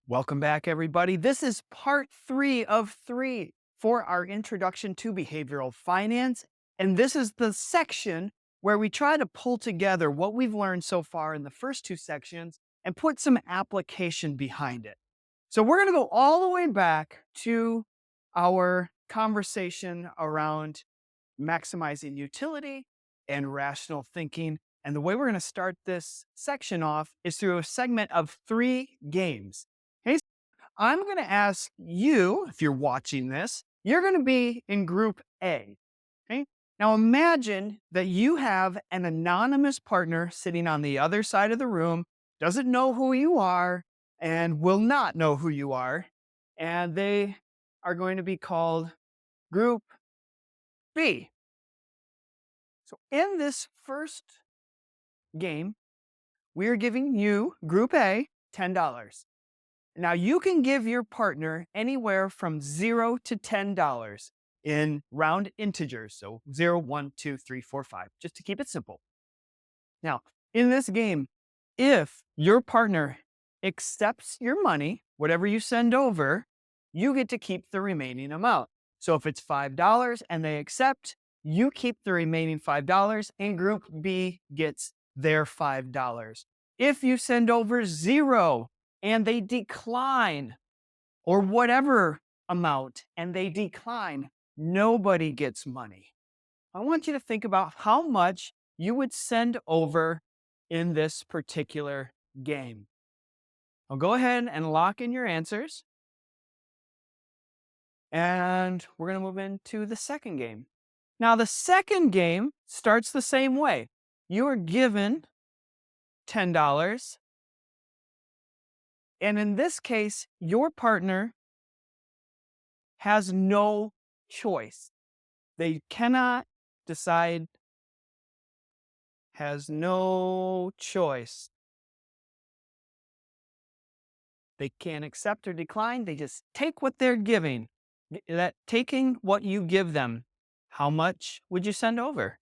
Welcome back, everybody. This is part 3 of 3 for our Introduction to Behavioral Finance. And this is the section where we try to pull together what we've learned so far in the first 2 sections and put some application behind it. So we're going to go all the way back to our conversation around maximizing utility and rational thinking. And the way we're going to start this section off is through a segment of 3 games. Okay, I'm going to ask you, if you're watching this, you're going to be in group A. Okay. Now imagine that you have an anonymous partner sitting on the other side of the room, doesn't know who you are, and will not know who you are. And they are going to be called group B. So in this first game, we are giving you, group A, $10. Now, you can give your partner anywhere from $0 to $10 in round integers. So 0, 1, 2, 3, 4, 5, just to keep it simple. Now, in this game, if your partner accepts your money, whatever you send over, you get to keep the remaining amount. So if it's $5 and they accept, you keep the remaining $5 and group B gets their $5. If you send over 0 and they decline, or whatever amount, and they decline, nobody gets money. I want you to think about how much you would send over in this particular game. I'll go ahead and lock in your answers. And we're going to move into the second game. Now, the second game starts the same way. You are given $10. And in this case, your partner has no choice. They cannot decide, has no choice. They can't accept or decline. They just take what they're giving. Taking what you give them, how much would you send over?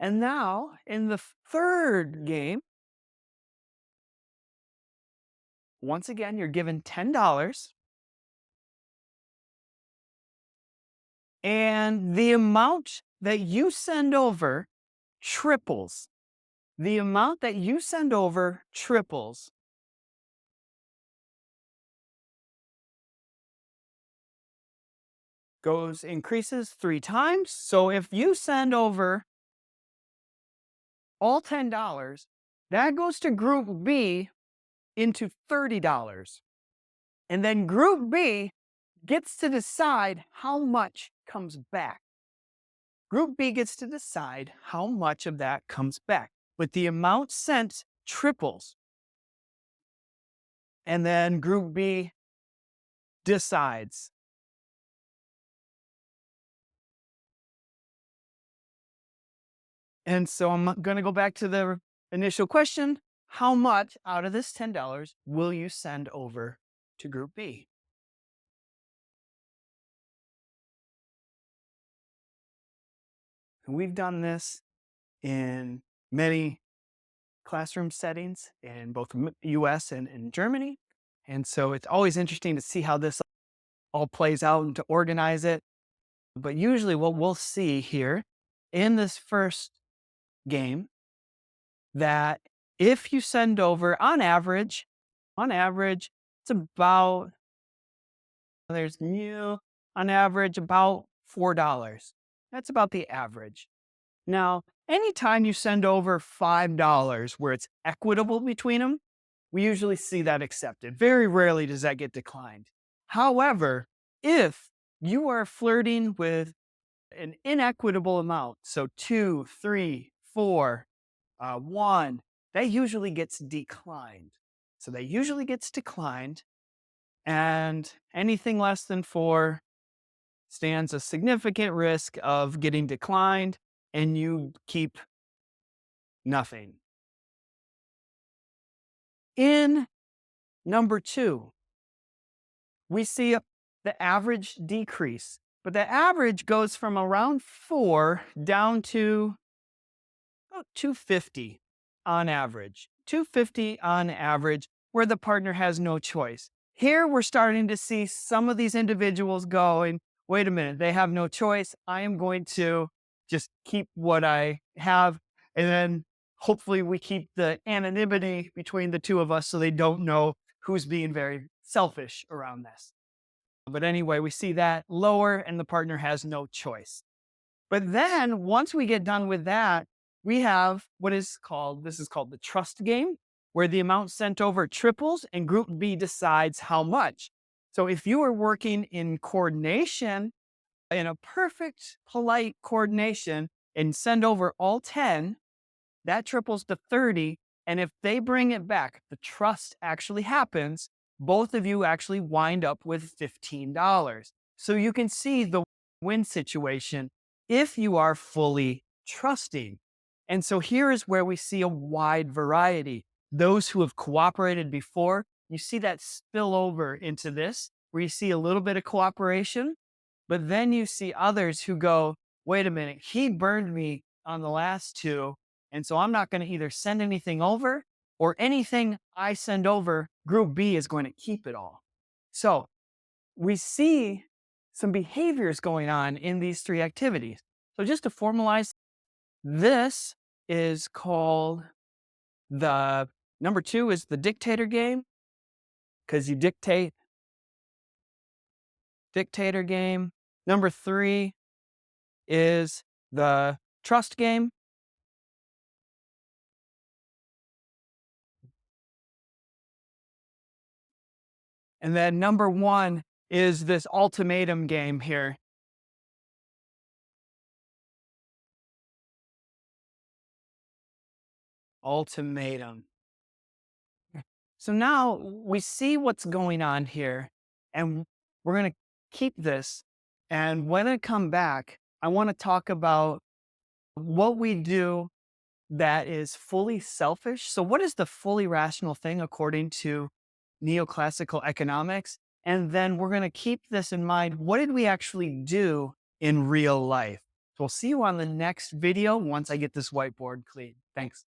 And now, in the third game, once again, you're given $10. And the amount that you send over triples. The amount that you send over triples. Increases 3 times. So if you send over all $10, that goes to group B into $30. And then group B gets to decide how much comes back. Group B gets to decide how much of that comes back. But the amount sent triples. And then group B decides. And so I'm going to go back to the initial question. How much out of this $10 will you send over to group B? And we've done this in many classroom settings in both US and in Germany. And so it's always interesting to see how this all plays out and to organize it. But usually what we'll see here in this first game, that if you send over on average, it's about, on average about $4. That's about the average. Now, anytime you send over $5 where it's equitable between them, we usually see that accepted. Very rarely does that get declined. However, if you are flirting with an inequitable amount, so 2, 3, 4, 1, that usually gets declined. So that usually gets declined, and anything less than 4 stands a significant risk of getting declined, and you keep nothing. In number 2, we see the average decrease, but the average goes from around 4 down to about 250 on average, 250 on average, where the partner has no choice. Here we're starting to see some of these individuals going, wait a minute, they have no choice. I am going to just keep what I have. And then hopefully we keep the anonymity between the two of us so they don't know who's being very selfish around this. But anyway, we see that lower and the partner has no choice. But then once we get done with that, we have this is called the trust game, where the amount sent over triples and group B decides how much. So if you are working in coordination, in a perfect, polite coordination, and send over all 10, that triples to 30. And if they bring it back, the trust actually happens. Both of you actually wind up with $15. So you can see the win situation if you are fully trusting. And so here is where we see a wide variety. Those who have cooperated before, you see that spill over into this, where you see a little bit of cooperation, but then you see others who go, wait a minute, he burned me on the last two. And so I'm not going to either send anything over, or anything I send over, group B is going to keep it all. So we see some behaviors going on in these three activities. So just to formalize, this is called the number 2 is the dictator game, because you dictator game. Number 3 is the trust game. And then number 1 is this ultimatum game here. Ultimatum. So now we see what's going on here, and we're going to keep this. And when I come back, I want to talk about what we do that is fully selfish. So, what is the fully rational thing according to neoclassical economics? And then we're going to keep this in mind. What did we actually do in real life? So, we'll see you on the next video once I get this whiteboard clean. Thanks.